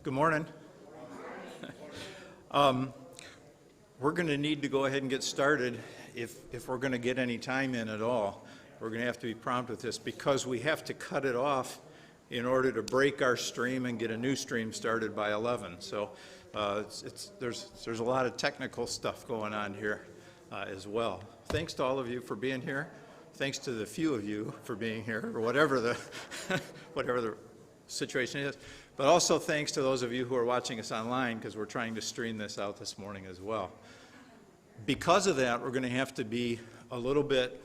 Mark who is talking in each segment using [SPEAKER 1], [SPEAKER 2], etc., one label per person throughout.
[SPEAKER 1] Good morning. We're going to need to go ahead and get started if we're going to get any time in at all. We're going to have to be prompt with this because we have to cut it off in order to break our stream and get a new stream started by 11. So there's a lot of technical stuff going on here as well. Thanks to all of you for being here. Thanks to the few of you for being here, or whatever the whatever the situation is. But also thanks to those of you who are watching us online, because we're trying to stream this out this morning as well. Because of that, we're going to have to be a little bit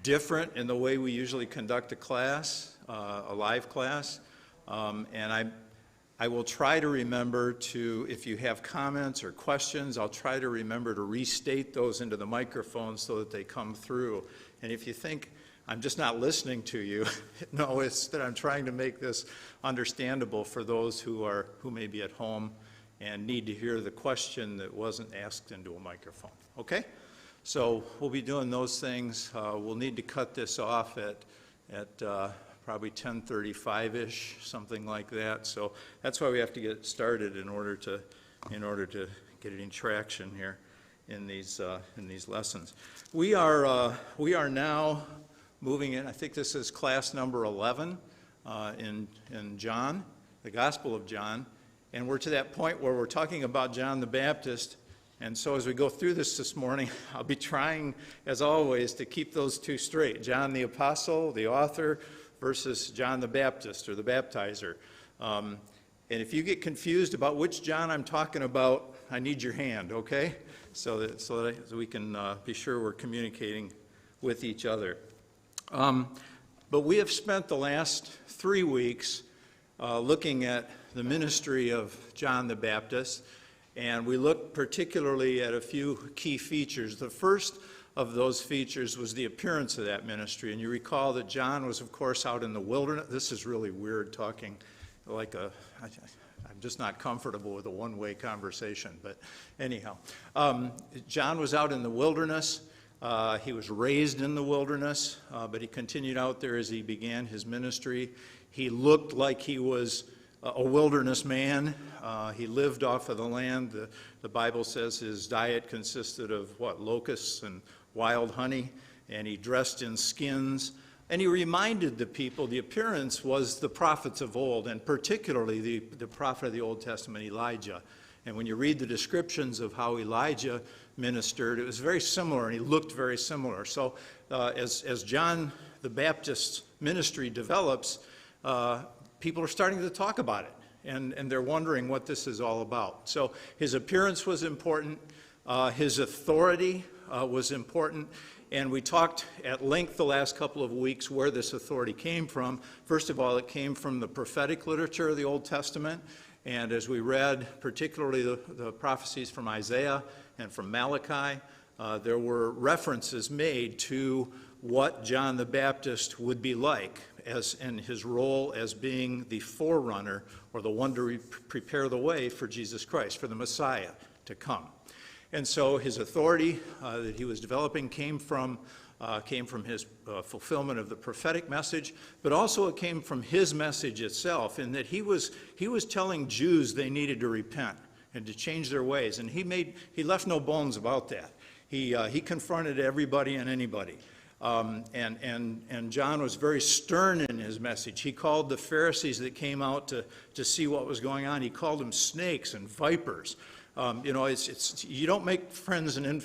[SPEAKER 1] different in the way we usually conduct a class, a live class. And I will try to remember to, if you have comments or questions, I'll try to remember to restate those into the microphone so that they come through. And if you think I'm just not listening to you, no, it's that I'm trying to make this understandable for those who may be at home and need to hear the question that wasn't asked into a microphone. Okay? So we'll be doing those things. We'll need to cut this off at probably 10:35-ish, something like that. So that's why we have to get started in order to get any traction here in these lessons. We are now moving in. I think this is class number 11 in John, the Gospel of John, and we're to that point where we're talking about John the Baptist. And so as we go through this morning, I'll be trying, as always, to keep those two straight: John the Apostle, the author, versus John the Baptist, or the baptizer. And if you get confused about which John I'm talking about, I need your hand, okay? So that we can be sure we're communicating with each other. But we have spent the last 3 weeks looking at the ministry of John the Baptist, and we looked particularly at a few key features. The first of those features was the appearance of that ministry. And you recall that John was, of course, out in the wilderness. This is really weird talking like I'm just not comfortable with a one-way conversation. But anyhow, John was out in the wilderness. He was raised in the wilderness, but he continued out there as he began his ministry. He looked like he was a wilderness man. He lived off of the land. The Bible says his diet consisted of locusts and wild honey, and he dressed in skins. And he reminded the people the appearance was the prophets of old, and particularly the prophet of the Old Testament, Elijah. And when you read the descriptions of how Elijah ministered, it was very similar, and he looked very similar. So as John the Baptist's ministry develops, people are starting to talk about it, and they're wondering what this is all about. So his appearance was important. His authority was important. And we talked at length the last couple of weeks where this authority came from. First of all, it came from the prophetic literature of the Old Testament. And as we read, particularly the prophecies from Isaiah and from Malachi, there were references made to what John the Baptist would be like in his role as being the forerunner, or the one to prepare the way for Jesus Christ, for the Messiah to come. And so his authority that he was developing came from his fulfillment of the prophetic message, but also it came from his message itself, in that he was telling Jews they needed to repent and to change their ways, and he left no bones about that. He confronted everybody and anybody. And John was very stern in his message. He called the Pharisees that came out to see what was going on, he called them snakes and vipers. You don't make friends, and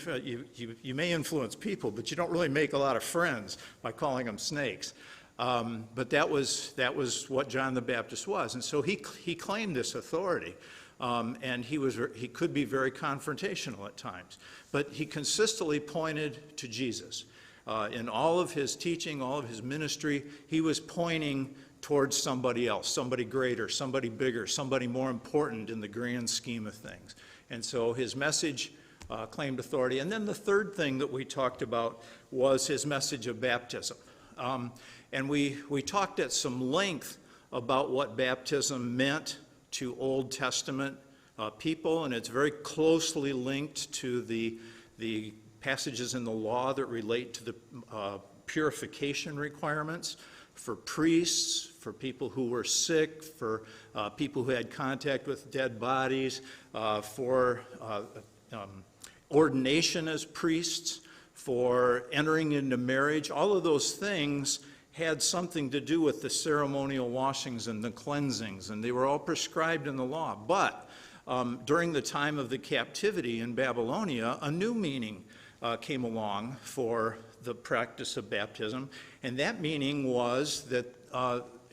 [SPEAKER 1] you may influence people, but you don't really make a lot of friends by calling them snakes. But that was what John the Baptist was, and so he claimed this authority, and he could be very confrontational at times, but he consistently pointed to Jesus. In all of his teaching, all of his ministry, he was pointing towards somebody else, somebody greater, somebody bigger, somebody more important in the grand scheme of things. And so his message claimed authority. And then the third thing that we talked about was his message of baptism. And we talked at some length about what baptism meant to Old Testament people, and it's very closely linked to the passages in the law that relate to the purification requirements for priests, for people who were sick, for people who had contact with dead bodies, for ordination as priests, for entering into marriage. All of those things had something to do with the ceremonial washings and the cleansings, and they were all prescribed in the law. But during the time of the captivity in Babylonia, a new meaning came along for the practice of baptism, and that meaning was that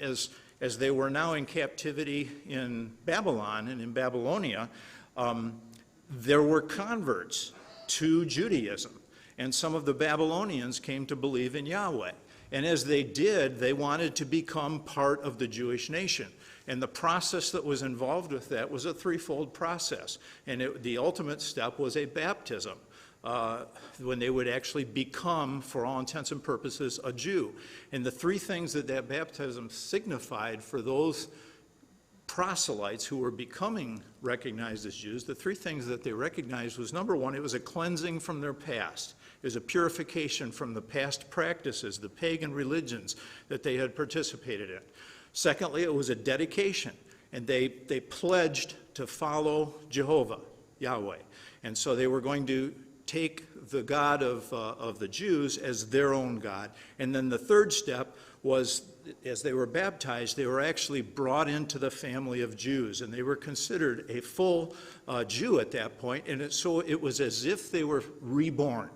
[SPEAKER 1] as they were now in captivity in Babylon and in Babylonia, there were converts to Judaism, and some of the Babylonians came to believe in Yahweh. And as they did, they wanted to become part of the Jewish nation. And the process that was involved with that was a threefold process. And the ultimate step was a baptism, when they would actually become, for all intents and purposes, a Jew. And the three things that baptism signified for those proselytes who were becoming recognized as Jews, the three things that they recognized was, number one, it was a cleansing from their past. It was a purification from the past practices, the pagan religions that they had participated in. Secondly, it was a dedication, and they pledged to follow Jehovah, Yahweh. And so they were going to take the God of the Jews as their own God. And then the third step was, as they were baptized, they were actually brought into the family of Jews, and they were considered a full Jew at that point. And so it was as if they were reborn.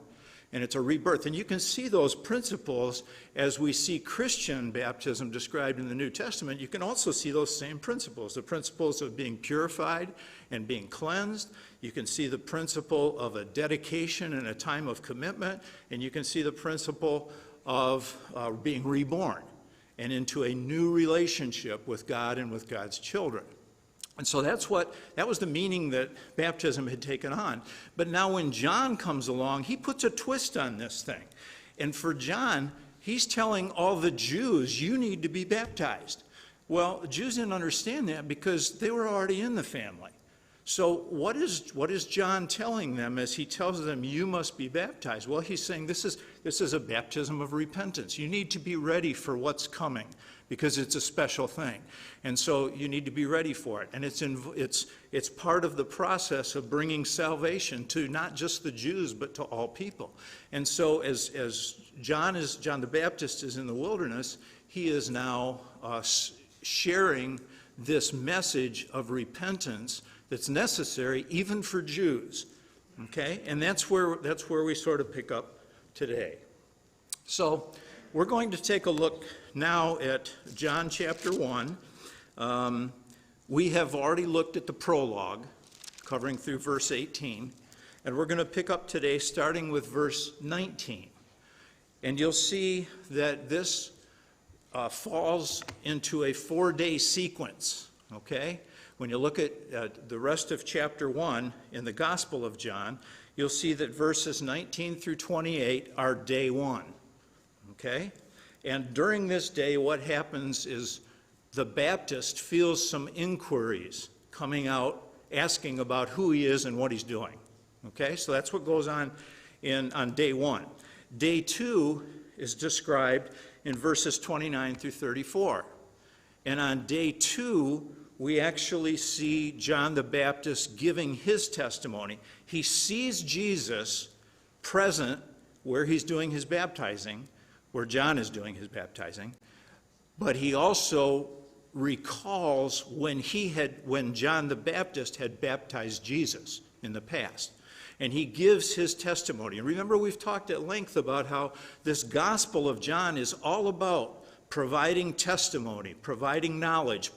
[SPEAKER 1] And it's a rebirth. And you can see those principles as we see Christian baptism described in the New Testament. You can also see those same principles, the principles of being purified and being cleansed. You can see the principle of a dedication and a time of commitment. And you can see the principle of being reborn and into a new relationship with God and with God's children. And so that was the meaning that baptism had taken on. But now when John comes along, he puts a twist on this thing. And for John, he's telling all the Jews, you need to be baptized. Well, the Jews didn't understand that because they were already in the family. So what is John telling them as he tells them, you must be baptized? Well, he's saying this is a baptism of repentance. You need to be ready for what's coming, because it's a special thing. And so you need to be ready for it. And it's part of the process of bringing salvation to not just the Jews, but to all people. And so as John the Baptist is in the wilderness, he is now sharing this message of repentance that's necessary even for Jews. Okay? And that's where we sort of pick up today. So we're going to take a look now at John chapter 1. We have already looked at the prologue, covering through verse 18, and we're going to pick up today starting with verse 19. And you'll see that this falls into a 4-day sequence, okay? When you look at the rest of chapter 1 in the Gospel of John, you'll see that verses 19 through 28 are day 1. Okay? And during this day, what happens is the Baptist feels some inquiries coming out, asking about who he is and what he's doing. Okay? So that's what goes on on day 1. Day 2 is described in verses 29 through 34. And on day 2, we actually see John the Baptist giving his testimony. He sees Jesus present where he's doing his baptizing, where John is doing his baptizing, but he also recalls when John the Baptist had baptized Jesus in the past. And he gives his testimony. And remember, we've talked at length about how this Gospel of John is all about providing testimony, providing knowledge,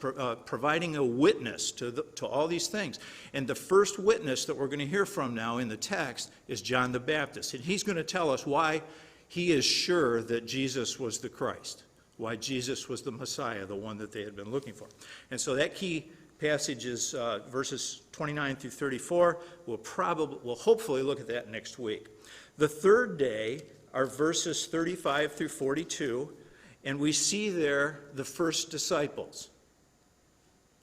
[SPEAKER 1] providing a witness to all these things. And the first witness that we're going to hear from now in the text is John the Baptist. And he's going to tell us why he is sure that Jesus was the Christ, why Jesus was the Messiah, the one that they had been looking for. And so that key passage is verses 29 through 34. We'll hopefully look at that next week. The third day are verses 35 through 42. And we see there the first disciples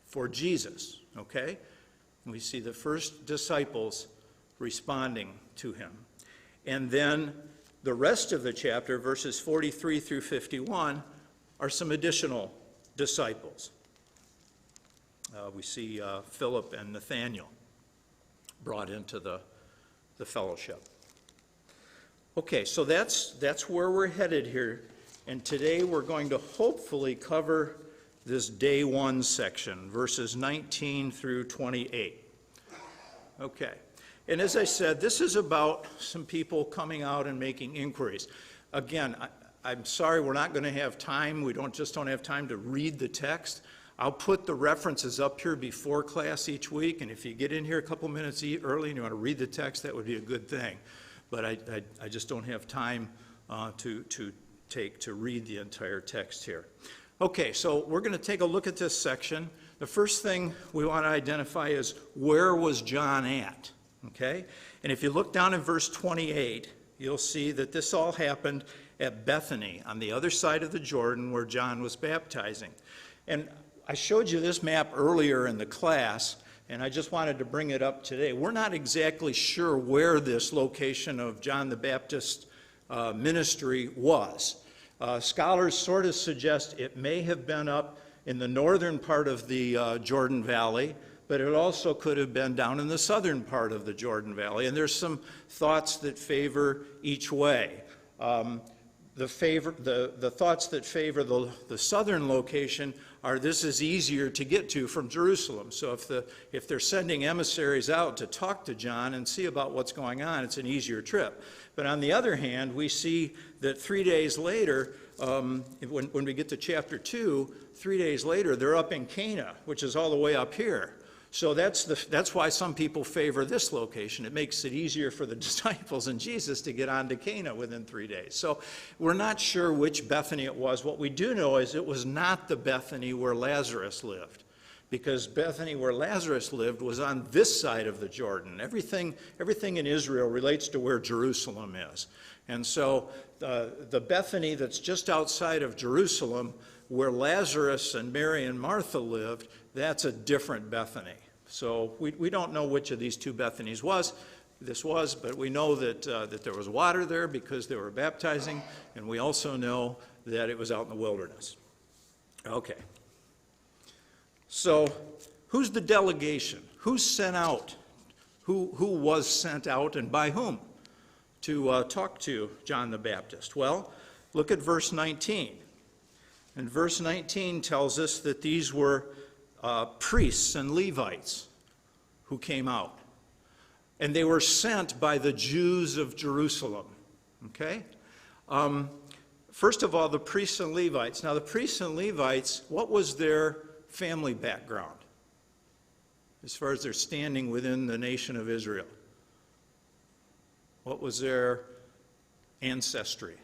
[SPEAKER 1] for Jesus, okay? And we see the first disciples responding to him. And then The rest of the chapter, verses 43 through 51, are some additional disciples. We see Philip and Nathaniel brought into the fellowship. Okay, so that's where we're headed here. And today we're going to hopefully cover this day one section, verses 19 through 28. Okay. And as I said, this is about some people coming out and making inquiries. Again, I'm sorry we're not going to have time. We don't have time to read the text. I'll put the references up here before class each week, and if you get in here a couple minutes early and you want to read the text, that would be a good thing. But I just don't have time to read the entire text here. Okay, so we're going to take a look at this section. The first thing we want to identify is, where was John at? Okay? And if you look down in verse 28, you'll see that this all happened at Bethany, on the other side of the Jordan where John was baptizing. And I showed you this map earlier in the class, and I just wanted to bring it up today. We're not exactly sure where this location of John the Baptist ministry was. Scholars sort of suggest it may have been up in the northern part of the Jordan Valley, but it also could have been down in the southern part of the Jordan Valley. And there's some thoughts that favor each way. The thoughts that favor the southern location are, this is easier to get to from Jerusalem. So if they're sending emissaries out to talk to John and see about what's going on, it's an easier trip. But on the other hand, we see that 3 days later, when we get to chapter 2, 3 days later, they're up in Cana, which is all the way up here. So that's why some people favor this location. It makes it easier for the disciples and Jesus to get on to Cana within 3 days. So we're not sure which Bethany it was. What we do know is it was not the Bethany where Lazarus lived, because Bethany where Lazarus lived was on this side of the Jordan. Everything in Israel relates to where Jerusalem is. And so the Bethany that's just outside of Jerusalem, where Lazarus and Mary and Martha lived, that's a different Bethany. So we don't know which of these two Bethanies this was, but we know that there was water there because they were baptizing, and we also know that it was out in the wilderness. Okay. So who's the delegation? Who's sent out? Who was sent out, and by whom, to talk to John the Baptist? Well, look at verse 19. And verse 19 tells us that these were priests and Levites who came out. And they were sent by the Jews of Jerusalem. Okay? First of all, the priests and Levites. Now, the priests and Levites, what was their family background as far as their standing within the nation of Israel? What was their ancestry?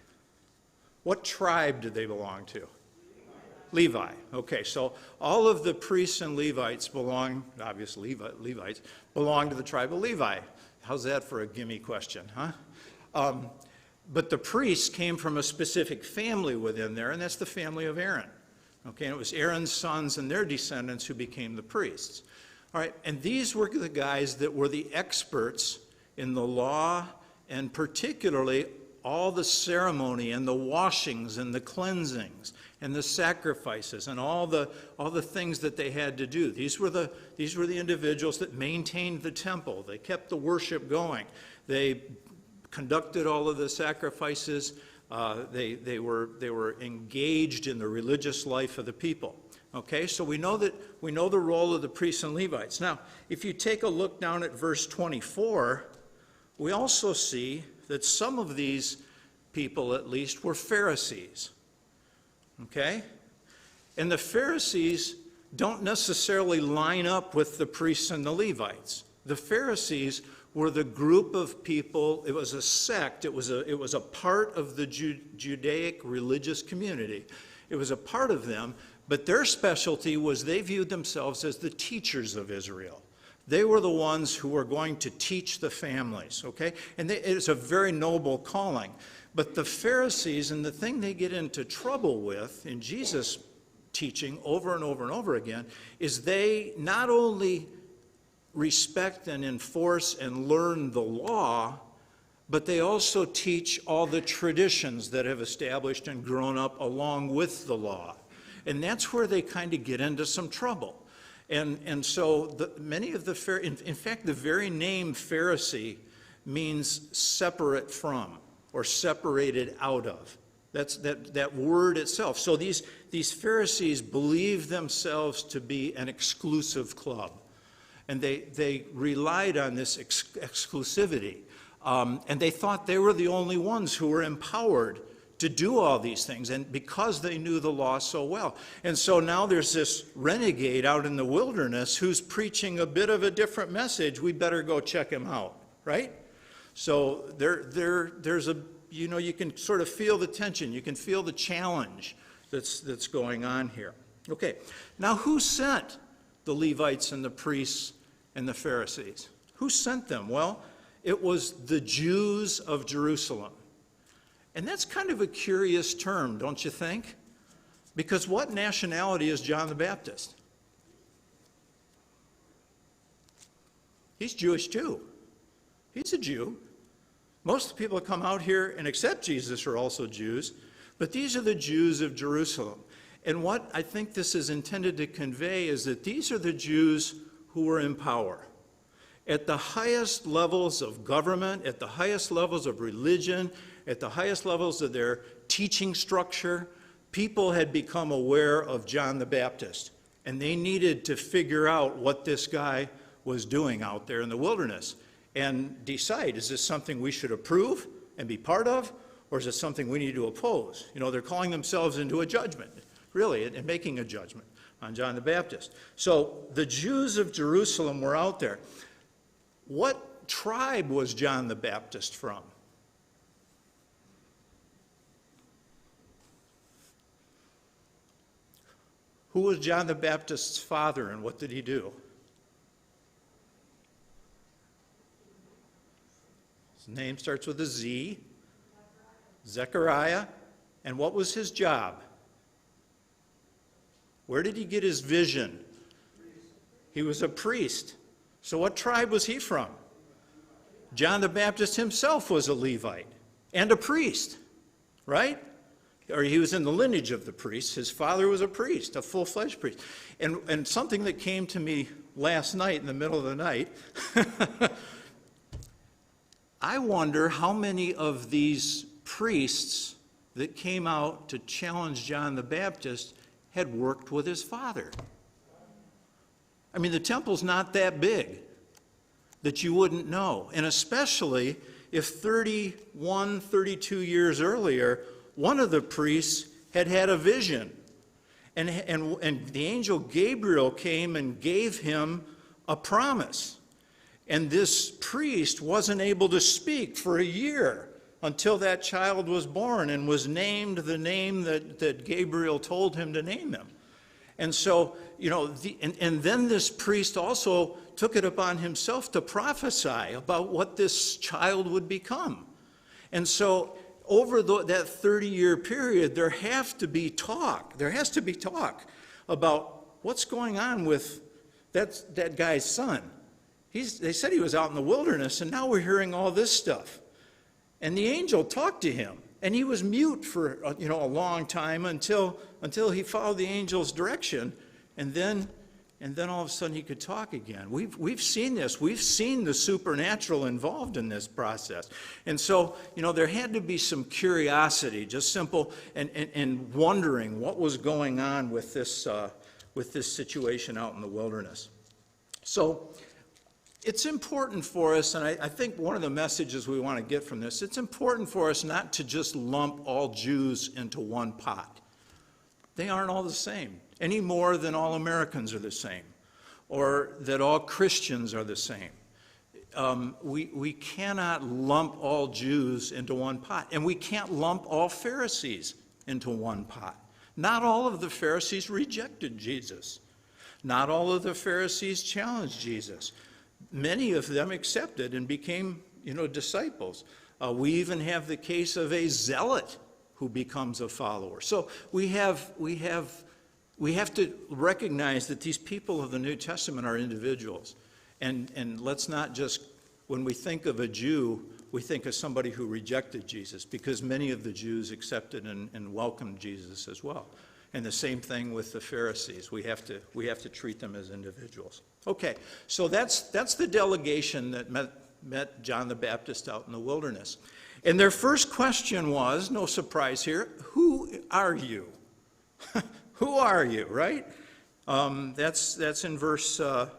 [SPEAKER 1] What tribe did they belong to? Levi. Okay, so all of the priests and Levites belong, obviously Levites, belong to the tribe of Levi. How's that for a gimme question, huh? But the priests came from a specific family within there, and that's the family of Aaron. Okay, and it was Aaron's sons and their descendants who became the priests. All right, and these were the guys that were the experts in the law, and particularly all the ceremony and the washings and the cleansings and the sacrifices and all the things that they had to do. These were the individuals that maintained the temple. They kept the worship going. They conducted all of the sacrifices. They were engaged in the religious life of the people. Okay, so we know the role of the priests and Levites. Now, if you take a look down at verse 24, we also see that some of these people, at least, were Pharisees. Okay? And the Pharisees don't necessarily line up with the priests and the Levites. The Pharisees were the group of people, it was a sect, it was a part of the Judaic religious community. It was a part of them, but their specialty was they viewed themselves as the teachers of Israel. They were the ones who were going to teach the families, okay? And it's a very noble calling. But the Pharisees, and the thing they get into trouble with in Jesus' teaching over and over and over again, is they not only respect and enforce and learn the law, but they also teach all the traditions that have established and grown up along with the law. And that's where they kind of get into some trouble. And so many of the, in fact, the very name Pharisee means separate from or separated out of. That's that word itself. So these Pharisees believed themselves to be an exclusive club. And they relied on this exclusivity. And they thought they were the only ones who were empowered to do all these things, and because they knew the law so well. And so now there's this renegade out in the wilderness who's preaching a bit of a different message. We better go check him out, right? So there's a, you know, you can sort of feel the tension. You can feel the challenge that's going on here. Okay, now who sent the Levites and the priests and the Pharisees? Who sent them? Well, it was the Jews of Jerusalem. And that's kind of a curious term, don't you think? Because what nationality is John the Baptist? He's Jewish too. He's a Jew. Most of the people that come out here and accept Jesus are also Jews, but these are the Jews of Jerusalem. And what I think this is intended to convey is that these are the Jews who were in power. At the highest levels of government, at the highest levels of religion, at the highest levels of their teaching structure, people had become aware of John the Baptist, and they needed to figure out what this guy was doing out there in the wilderness and decide, is this something we should approve and be part of, or is it something we need to oppose? You know, they're calling themselves into a judgment, really, and making a judgment on John the Baptist. So the Jews of Jerusalem were out there. What tribe was John the Baptist from? Who was John the Baptist's father, and what did he do? His name starts with a Z. Zechariah. And what was his job? Where did he get his vision? He was a priest. So what tribe was he from? John the Baptist himself was a Levite and a priest, right? Or he was in the lineage of the priests. His father was a priest, a full-fledged priest. And something that came to me last night in the middle of the night, I wonder how many of these priests that came out to challenge John the Baptist had worked with his father. I mean, the temple's not that big that you wouldn't know. And especially if 31, 32 years earlier, one of the priests had had a vision. And the angel Gabriel came and gave him a promise. And this priest wasn't able to speak for a year until that child was born and was named the name that Gabriel told him to name him. And so, you know, and then this priest also took it upon himself to prophesy about what this child would become. And so over that 30-year period, there has to be talk about what's going on with that guy's son. They said he was out in the wilderness, and now we're hearing all this stuff. And the angel talked to him, and he was mute for a long time until he followed the angel's direction, and then all of a sudden he could talk again. We've seen this. We've seen the supernatural involved in this process. And so, there had to be some curiosity, just simple, and wondering what was going on with this situation out in the wilderness. So it's important for us, and I think one of the messages we want to get from this, it's important for us not to just lump all Jews into one pot. They aren't all the same, any more than all Americans are the same, or that all Christians are the same. We cannot lump all Jews into one pot, and we can't lump all Pharisees into one pot. Not all of the Pharisees rejected Jesus. Not all of the Pharisees challenged Jesus. Many of them accepted and became, disciples. We even have the case of a zealot who becomes a follower. So we have to recognize that these people of the New Testament are individuals. And let's not just, when we think of a Jew, we think of somebody who rejected Jesus, because many of the Jews accepted and welcomed Jesus as well. And the same thing with the Pharisees. We have to treat them as individuals. Okay, so that's the delegation that met John the Baptist out in the wilderness. And their first question was, no surprise here, who are you? Who are you, right? That's in verse, well,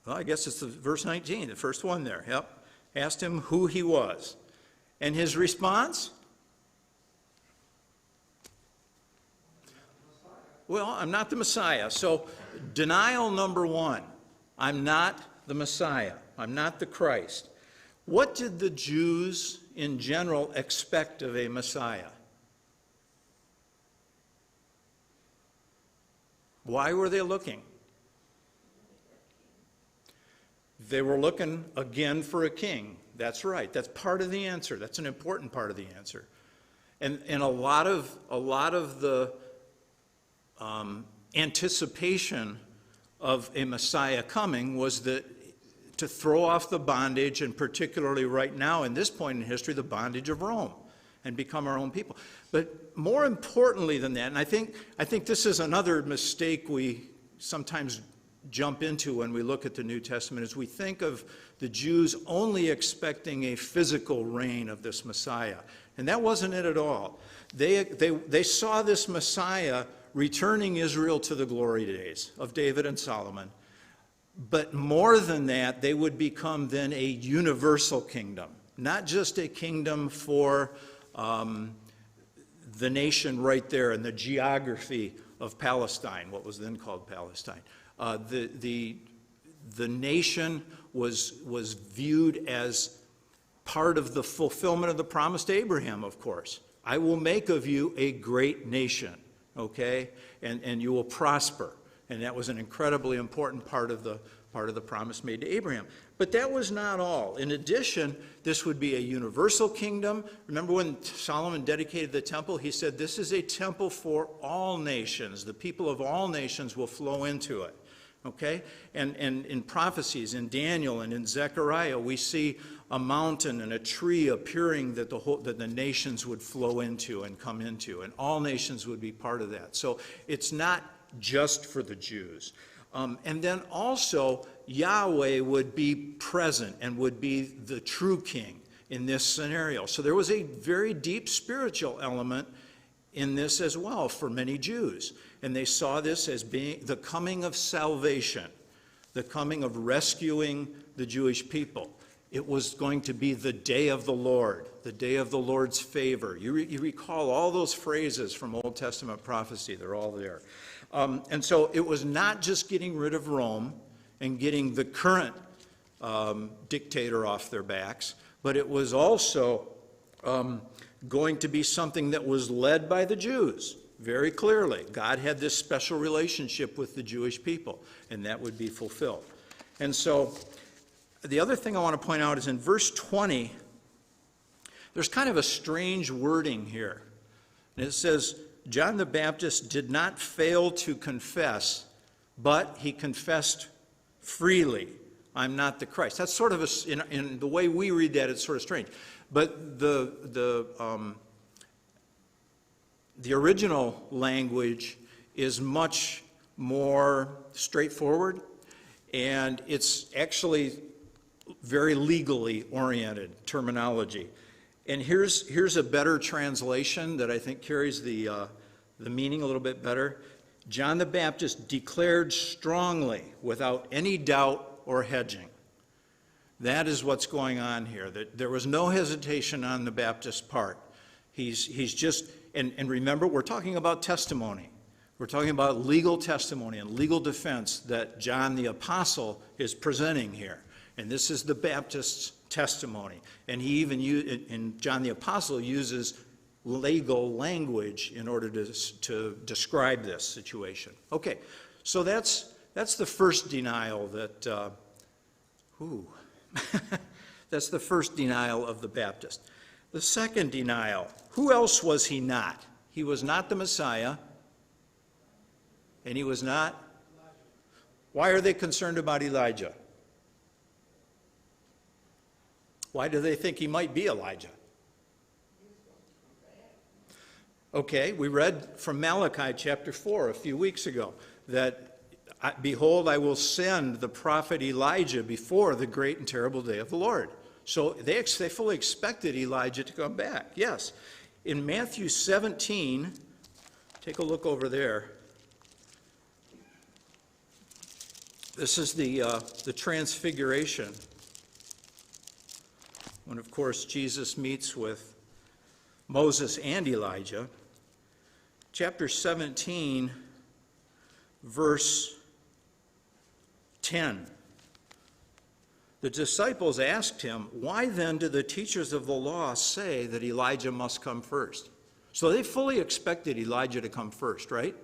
[SPEAKER 1] I guess it's verse 19, the first one there. Yep. Asked him who he was. And his response? Well, I'm not the Messiah. So denial number one, I'm not the Messiah. I'm not the Christ. What did the Jews in general expect of a Messiah? Why were they looking? They were looking again for a king. That's right. That's part of the answer. That's an important part of the answer. And a lot of the anticipation of a Messiah coming was that to throw off the bondage, and particularly right now in this point in history, the bondage of Rome, and become our own people. But more importantly than that, and I think this is another mistake we sometimes jump into when we look at the New Testament, is we think of the Jews only expecting a physical reign of this Messiah. And that wasn't it at all. They saw this Messiah returning Israel to the glory days of David and Solomon. But more than that, they would become then a universal kingdom, not just a kingdom for the nation right there in the geography of Palestine, what was then called Palestine. The nation was viewed as part of the fulfillment of the promise to Abraham, of course. I will make of you a great nation, okay? And you will prosper. And that was an incredibly important part of the promise made to Abraham. But that was not all. In addition, this would be a universal kingdom. Remember when Solomon dedicated the temple, he said, this is a temple for all nations. The people of all nations will flow into it. Okay? And in prophecies, in Daniel and in Zechariah, we see a mountain and a tree appearing that the nations would flow into and come into, and all nations would be part of that. So it's not just for the Jews. And then also, Yahweh would be present and would be the true king in this scenario. So there was a very deep spiritual element in this as well for many Jews. And they saw this as being the coming of salvation, the coming of rescuing the Jewish people. It was going to be the day of the Lord, the day of the Lord's favor. You recall all those phrases from Old Testament prophecy. They're all there. And so it was not just getting rid of Rome and getting the current dictator off their backs, but it was also going to be something that was led by the Jews, very clearly. God had this special relationship with the Jewish people, and that would be fulfilled. And so the other thing I want to point out is in verse 20, there's kind of a strange wording here. And it says, John the Baptist did not fail to confess, but he confessed freely, I'm not the Christ. That's sort of, in the way we read that, it's sort of strange. But the original language is much more straightforward, and it's actually very legally oriented terminology. And here's a better translation that I think carries the meaning a little bit better. John the Baptist declared strongly, without any doubt or hedging. That is what's going on here. That there was no hesitation on the Baptist's part. He's just, and remember, we're talking about testimony. We're talking about legal testimony and legal defense that John the Apostle is presenting here. And this is the Baptist's testimony. And he even and John the Apostle uses legal language in order to describe this situation. Okay, so that's the first denial that, that's the first denial of the Baptist. The second denial, who else was he not? He was not the Messiah, and he was not. Why are they concerned about Elijah? Why do they think he might be Elijah? Okay, we read from Malachi chapter 4 a few weeks ago that, behold, I will send the prophet Elijah before the great and terrible day of the Lord. So they fully expected Elijah to come back. Yes. In Matthew 17, take a look over there. This is the transfiguration, when, of course, Jesus meets with Moses and Elijah. Chapter 17, verse 10. The disciples asked him, why then do the teachers of the law say that Elijah must come first? So they fully expected Elijah to come first, right?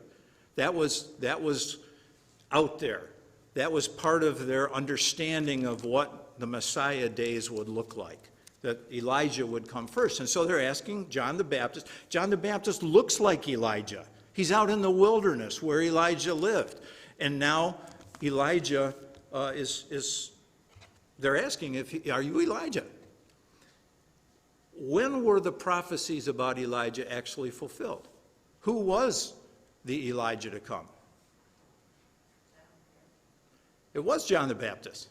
[SPEAKER 1] That was out there. That was part of their understanding of what the Messiah days would look like, that Elijah would come first. And so they're asking John the Baptist. John the Baptist looks like Elijah. He's out in the wilderness where Elijah lived. And now Elijah they're asking, are you Elijah? When were the prophecies about Elijah actually fulfilled? Who was the Elijah to come? It was John the Baptist,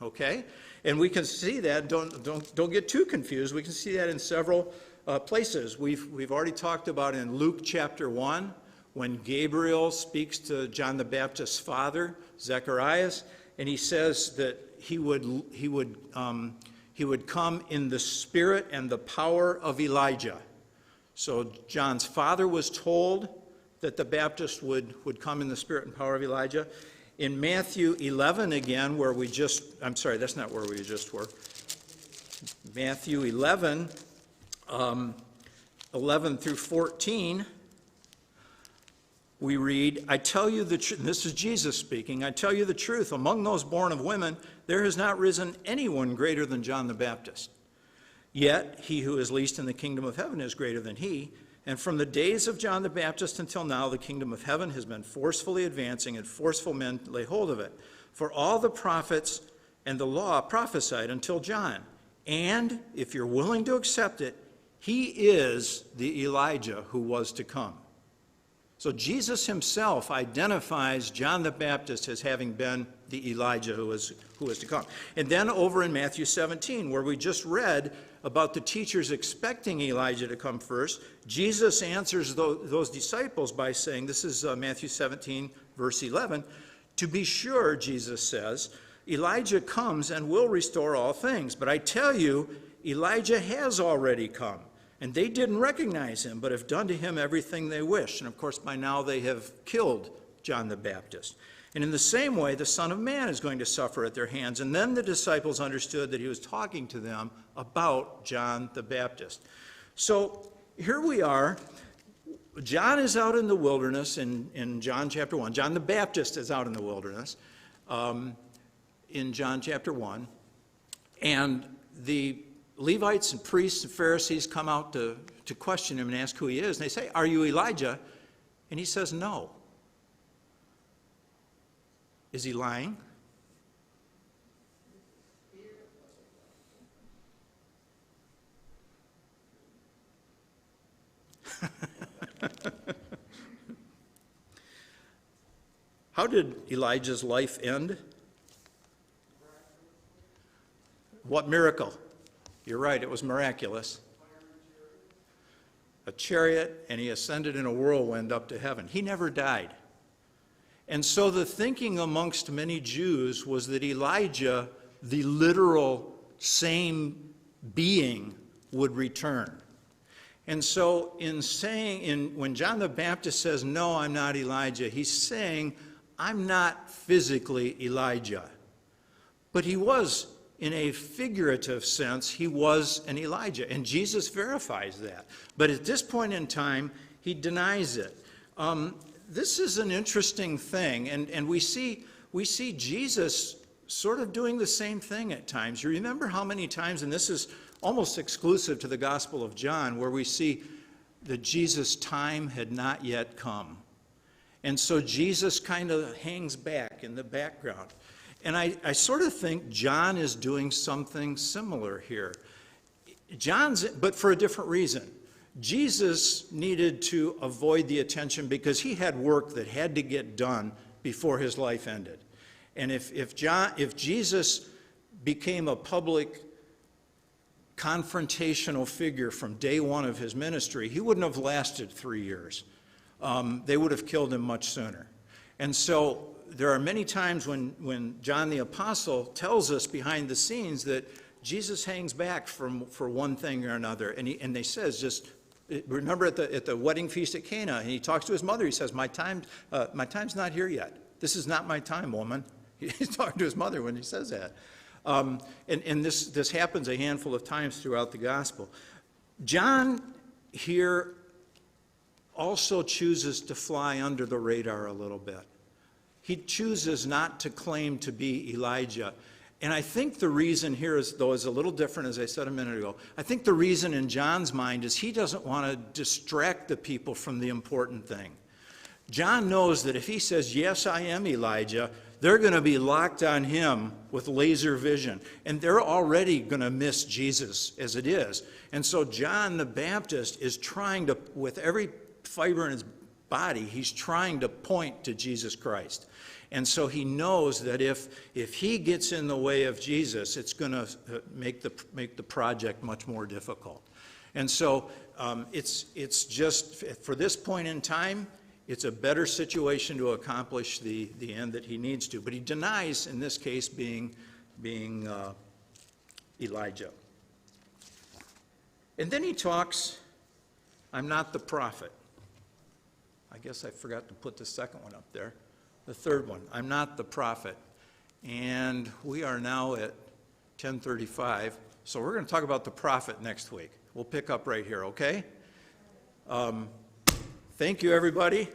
[SPEAKER 1] okay? And we can see that, don't get too confused, we can see that in several places. We've already talked about in Luke chapter 1, when Gabriel speaks to John the Baptist's father, Zacharias, and he says that he would come in the spirit and the power of Elijah. So John's father was told that the Baptist would come in the spirit and power of Elijah. In Matthew 11 again, where that's not where we just were. Matthew 11, 11 through 14, we read, I tell you the truth, this is Jesus speaking, I tell you the truth, among those born of women, there has not risen anyone greater than John the Baptist. Yet he who is least in the kingdom of heaven is greater than he. And from the days of John the Baptist until now, the kingdom of heaven has been forcefully advancing, and forceful men lay hold of it. For all the prophets and the law prophesied until John. And if you're willing to accept it, he is the Elijah who was to come. So Jesus himself identifies John the Baptist as having been the Elijah who was to come. And then over in Matthew 17, where we just read about the teachers expecting Elijah to come first, Jesus answers those disciples by saying, this is Matthew 17, verse 11, to be sure, Jesus says, Elijah comes and will restore all things. But I tell you, Elijah has already come. And they didn't recognize him, but have done to him everything they wish. And of course, by now they have killed John the Baptist. And in the same way, the Son of Man is going to suffer at their hands. And then the disciples understood that he was talking to them about John the Baptist. So here we are. John is out in the wilderness in John chapter 1. John the Baptist is out in the wilderness in John chapter 1. And the Levites and priests and Pharisees come out to question him and ask who he is. And they say, are you Elijah? And he says, no. Is he lying? How did Elijah's life end? What miracle? You're right, it was miraculous. A chariot, and he ascended in a whirlwind up to heaven. He never died. And so the thinking amongst many Jews was that Elijah, the literal same being, would return. And so when John the Baptist says, no, I'm not Elijah, he's saying, I'm not physically Elijah. But he was, in a figurative sense, he was an Elijah. And Jesus verifies that. But at this point in time, he denies it. This is an interesting thing. And we see Jesus sort of doing the same thing at times. You remember how many times, and this is almost exclusive to the Gospel of John, where we see that Jesus' time had not yet come. And so Jesus kind of hangs back in the background. And I sort of think John is doing something similar here. But for a different reason. Jesus needed to avoid the attention because he had work that had to get done before his life ended. And if Jesus became a public confrontational figure from day one of his ministry, he wouldn't have lasted 3 years. They would have killed him much sooner. And so there are many times when John the Apostle tells us behind the scenes that Jesus hangs back for one thing or another. And they says, just remember at the wedding feast at Cana, and he talks to his mother. He says, my time's not here yet. This is not my time, woman. He's talking to his mother when he says that. And this happens a handful of times throughout the gospel. John here also chooses to fly under the radar a little bit. He chooses not to claim to be Elijah. And I think the reason here is a little different, as I said a minute ago. I think the reason in John's mind is he doesn't want to distract the people from the important thing. John knows that if he says, yes, I am Elijah, they're going to be locked on him with laser vision. And they're already going to miss Jesus as it is. And so John the Baptist is trying to, with every fiber in his body, he's trying to point to Jesus Christ. And so he knows that if he gets in the way of Jesus, it's going to make the project much more difficult. And so it's just, for this point in time, it's a better situation to accomplish the end that he needs to. But he denies, in this case, being Elijah. And then he talks, I'm not the prophet. I guess I forgot to put the second one up there. The third one, I'm not the prophet. And we are now at 10:35, so we're going to talk about the prophet next week. We'll pick up right here, okay? Thank you, everybody,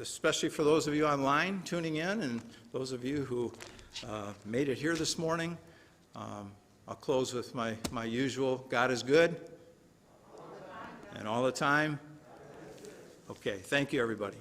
[SPEAKER 1] especially for those of you online tuning in and those of you who made it here this morning. I'll close with my usual, God is good. And all the time. Okay, thank you, everybody.